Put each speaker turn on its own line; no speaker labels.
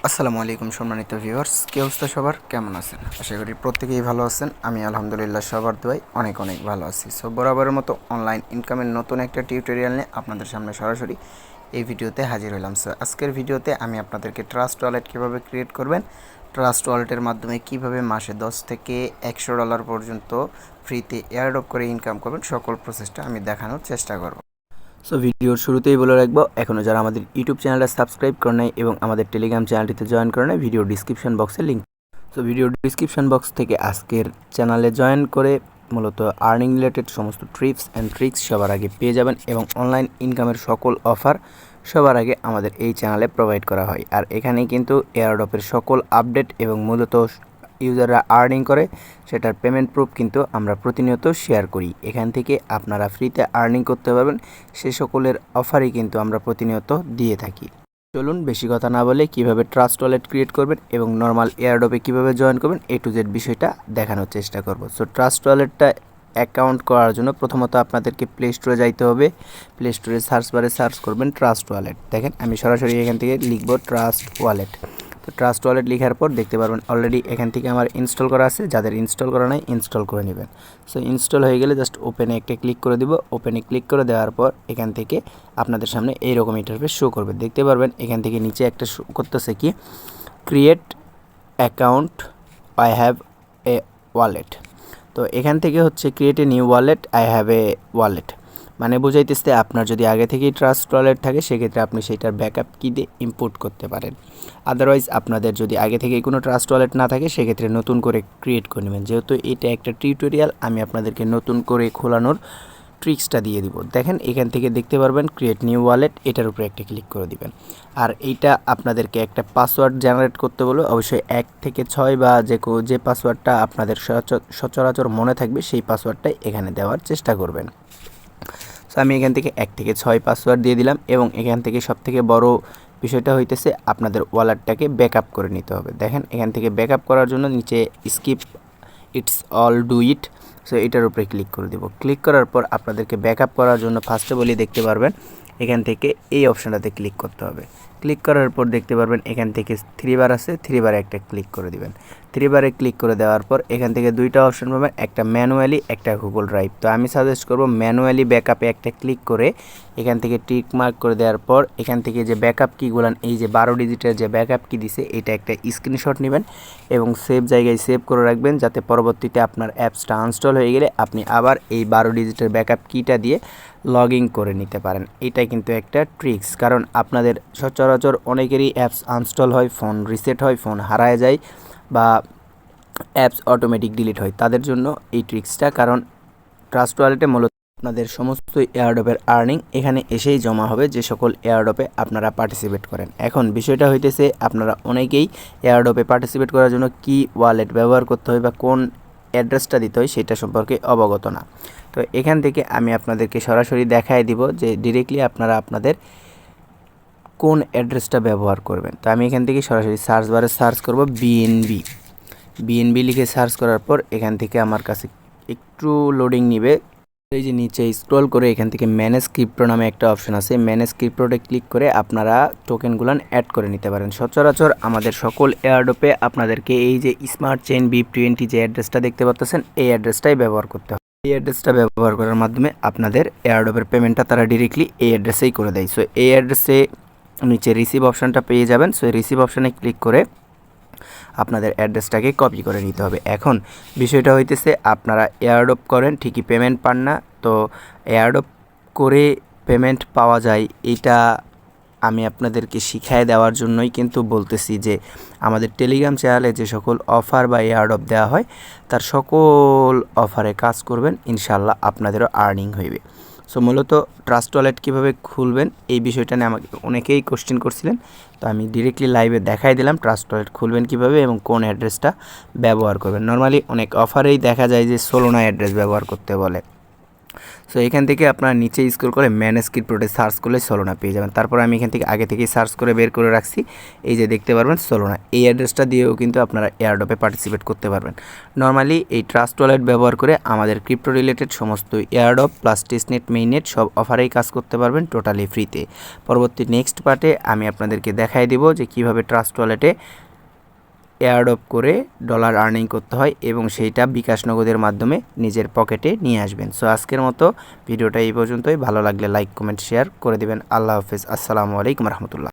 আসসালামু আলাইকুম সম্মানিত ভিউয়ার্স, কি অবস্থা সবার, কেমন আছেন? আশা করি প্রত্যেকেই ভালো আছেন। আমি আলহামদুলিল্লাহ সবার দোয়ায় অনেক অনেক ভালো আছি। সো বরাবরের মতো অনলাইন ইনকামের নতুন একটা টিউটোরিয়াল নিয়ে আপনাদের সামনে সরাসরি এই ভিডিওতে হাজির হলাম। সো আজকের ভিডিওতে আমি আপনাদেরকে ট্রাস্ট ওয়ালেট কীভাবে ক্রিয়েট করবেন, ট্রাস্ট ওয়ালেটের মাধ্যমে কীভাবে মাসে 10 থেকে $100 পর্যন্ত ফ্রিতে এয়ারড্রপ করে ইনকাম করবেন, সকল প্রসেসটা আমি দেখানোর চেষ্টা করব। সো ভিডিওর শুরুতেই বলে রাখবো, এখনও যারা আমাদের ইউটিউব চ্যানেলটা সাবস্ক্রাইব করে নেয় এবং আমাদের টেলিগ্রাম চ্যানেলটিতে জয়েন করে নেয়, ভিডিও ডিসক্রিপশন বক্সে link. So video description box থেকে আজকের চ্যানেলে জয়েন করে মূলত আর্নিং রিলেটেড সমস্ত টিপস অ্যান্ড ট্রিক্স সবার আগে পেয়ে যাবেন এবং অনলাইন ইনকামের সকল অফার সবার আগে আমাদের এই চ্যানেলে প্রোভাইড করা হয়। আর এখানেই কিন্তু এয়ারড্রপের সকল আপডেট এবং মূলত ইউজাররা আর্নিং করে সেটার পেমেন্ট প্রুফ কিন্তু আমরা প্রতিনিয়ত শেয়ার করি। এখান থেকে আপনারা ফ্রিতে আর্নিং করতে পারবেন, সে সকলের অফারই কিন্তু আমরা প্রতিনিয়ত দিয়ে থাকি। চলুন বেশি কথা না বলে কীভাবে ট্রাস্ট ওয়ালেট ক্রিয়েট করবেন এবং নর্মাল এয়ারড্রপে কীভাবে জয়েন করবেন A to Z বিষয়টা দেখানোর চেষ্টা করব। সো ট্রাস্ট ওয়ালেটটা অ্যাকাউন্ট করার জন্য প্রথমত আপনাদেরকে প্লে স্টোরে যাইতে হবে। প্লে স্টোরে সার্চ বারে সার্চ করবেন ট্রাস্ট ওয়ালেট। দেখেন আমি সরাসরি এখান থেকে লিখব ট্রাস্ট ওয়ালেট। তো ট্রাস্ট ওয়ালেট লেখার পর দেখতে পারবেন অলরেডি এখান থেকে আমার ইনস্টল করা আছে। যাদের ইনস্টল করা নাই ইনস্টল করে নেবেন। সো ইনস্টল হয়ে গেলে জাস্ট ওপেনে একটা ক্লিক করে দিব। ওপেনে ক্লিক করে দেওয়ার পর এখান থেকে আপনাদের সামনে এইরকম ইন্টারফেস শো করবে। দেখতে পারবেন এখান থেকে নিচে একটা শো করতেছে কি, create account, I have a wallet. তো এখান থেকে হচ্ছে create a new wallet, I have a wallet, মানে বোঝাইতেছে আপনার যদি আগে থেকেই ট্রাস্ট ওয়ালেট থাকে সেক্ষেত্রে আপনি সেইটার ব্যাকআপ কি দিয়ে ইম্পোর্ট করতে পারেন। আদারওয়াইজ আপনাদের যদি আগে থেকেই কোনো ট্রাস্ট ওয়ালেট না থাকে সেক্ষেত্রে নতুন করে ক্রিয়েট করে নেবেন। যেহেতু এটা একটা টিউটোরিয়াল, আমি আপনাদেরকে নতুন করে খোলানোর ট্রিক্সটা দিয়ে দিব। দেখেন এখান থেকে দেখতে পারবেন ক্রিয়েট নিউ ওয়ালেট, এটার উপরে একটা ক্লিক করে দিবেন। আর এইটা আপনাদেরকে একটা পাসওয়ার্ড জেনারেট করতে বলবে, অবশ্যই 1 থেকে 6 বা যে পাসওয়ার্ডটা আপনাদের সচরাচর মনে থাকবে সেই পাসওয়ার্ডটাই এখানে দেওয়ার চেষ্টা করবেন। সো আমি এখান থেকে 1 থেকে 6 পাসওয়ার্ড দিয়ে দিলাম এবং এখান থেকে সবথেকে বড় বিষয়টা হইতেছে আপনাদের ওয়ালেটটাকে ব্যাকআপ করে নিতে হবে। দেখেন এখান থেকে ব্যাকআপ করার জন্য নিচে skip it's all do it, so এটার উপরে ক্লিক করে দেব। ক্লিক করার পর আপনাদেরকে ব্যাকআপ করার জন্য ফার্স্টে বলি দেখতে পারবেন এখান থেকে এই অপশানটাতে ক্লিক করতে হবে। ক্লিক করার পর দেখতে পারবেন এখান থেকে 3 বার আছে, 3 বারে একটা ক্লিক করে দিবেন। 3 বারে ক্লিক করে দেওয়ার পর এখান থেকে দুইটা অপশন পাবেন, একটা ম্যানুয়ালি, একটা গুগল ড্রাইভ। তো আমি সাজেস্ট করব ম্যানুয়ালি ব্যাকআপে একটা ক্লিক করে এখান থেকে টিক মার্ক করে দেওয়ার পর এখান থেকে যে ব্যাকআপ কিগুলান, এই যে 12 ডিজিটের যে ব্যাকআপ কি দিছে এটা একটা স্ক্রিনশট নেবেন এবং সেভ জায়গায় সেভ করে রাখবেন, যাতে পরবর্তীতে আপনার অ্যাপসটা আনস্টল হয়ে গেলে আপনি আবার এই 12 ডিজিটের ব্যাকআপ কিটা দিয়ে লগ ইন করে নিতে পারেন। এটাই কিন্তু একটা ট্রিক্স, কারণ আপনাদের সচরাচর অনেকেরই অ্যাপস আনস্টল হয়, ফোন রিসেট হয়, ফোন হারায় যায় বা অ্যাপস অটোমেটিক ডিলিট হয়, তাদের জন্য এই ট্রিক্সটা। কারণ ট্রাস্ট ওয়ালেটে মূলত আপনাদের সমস্ত এয়ারড্রপের আর্নিং এখানে এসেই জমা হবে, যে সকল এয়ারড্রপে আপনারা পার্টিসিপেট করেন। এখন বিষয়টা হইতেছে আপনারা অনেকেই এয়ারড্রপে পার্টিসিপেট করার জন্য কি ওয়ালেট ব্যবহার করতে হয় বা কোন অ্যাড্রেসটা দিতে হয় সেটা সম্পর্কে অবগত না। তো এখান থেকে আমি আপনাদেরকে সরাসরি দেখায় দিব যে ডিরেক্টলি আপনারা আপনাদের কোন অ্যাড্রেসটা ব্যবহার করবেন। তো আমি এখান থেকে সরাসরি সার্চ বারে সার্চ করব বিএনবি লিখে সার্চ করার পর এখান থেকে আমার কাছে একটু লোডিং নিবে। এই যে নিচে স্ক্রল করে এখান থেকে ম্যানেজ ক্রিপ্টো নামে একটা অপশন আছে, ম্যানেজ ক্রিপ্টোতে ক্লিক করে আপনারা টোকেনগুলো অ্যাড করে নিতে পারেন। সচরাচর আমাদের সকল এয়ারড্রপে আপনাদেরকে এই যে স্মার্ট চেইন BIP20 যে অ্যাড্রেসটা দেখতে পাচ্ছেন এই অ্যাড্রেসটাই ব্যবহার করতে হবে। এই অ্যাড্রেসটা ব্যবহার করার মাধ্যমে আপনাদের এয়ারড্রপের পেমেন্টটা তারা ডিরেক্টলি এই অ্যাড্রেসেই করে দেয়। সো এই অ্যাড্রেসে নিচে রিসিভ অপশানটা পেয়ে যাবেন। সো রিসিভ অপশানে ক্লিক করে আপনাদের অ্যাড্রেসটাকে কপি করে নিতে হবে। এখন বিষয়টা হইতেছে আপনারা এয়ারড্রপ করেন ঠিকই, পেমেন্ট পান না। তো এয়ারড্রপ করে পেমেন্ট পাওয়া যায়, এটা আমি আপনাদেরকে শিখায় দেওয়ার জন্যই কিন্তু বলতেছি যে আমাদের টেলিগ্রাম চ্যানেলে যে সকল অফার বা এয়ারড্রপ দেওয়া হয় তার সকল অফারে কাজ করবেন, ইনশাল্লাহ আপনাদেরও আর্নিং হইবে। সো মূলত ট্রাস্ট ওয়ালেট কীভাবে খুলবেন এই বিষয়টা নিয়ে আমাকে অনেকেই কোশ্চেন করছিলেন, তো আমি ডিরেক্টলি লাইভে দেখাই দিলাম ট্রাস্ট ওয়ালেট খুলবেন কীভাবে এবং কোন অ্যাড্রেসটা ব্যবহার করবেন। নর্মালি অনেক অফারেই দেখা যায় যে সোলোনা অ্যাড্রেস ব্যবহার করতে বলে, সো এখান থেকে আপনারা নিচে স্ক্রল করে ম্যানেজ ক্রিপ্টোতে সার্চ করলে সোলোনা পেয়ে যাবেন। তারপর আমি এখান থেকে আগে থেকেই সার্চ করে বের করে রাখছি, এই যে দেখতে পারবেন সোলোনা, এই অ্যাড্রেসটা দিয়েও কিন্তু আপনারা এয়ারড্রপে পার্টিসিপেট করতে পারবেন। নর্মালি এই ট্রাস্ট ওয়ালেট ব্যবহার করে আমাদের ক্রিপ্টো রিলেটেড সমস্ত এয়ারড্রপ প্লাস টেস্টনেট মেইননেট সব অফারেই কাজ করতে পারবেন টোটালি ফ্রিতে। পরবর্তী নেক্সট পার্টে আমি আপনাদেরকে দেখাই দেব যে কীভাবে ট্রাস্ট ওয়ালেটে এয়ারড্রপ করে ডলার আর্নিং করতে হয় এবং সেইটা বিকাশ নগদের মাধ্যমে নিজের পকেটে নিয়ে আসবেন। সো আজকের মতো ভিডিওটা এই পর্যন্তই। ভালো লাগলে লাইক কমেন্ট শেয়ার করে দিবেন। আল্লাহ হাফেজ, আসসালামু আলাইকুম রহমতুল্লাহ।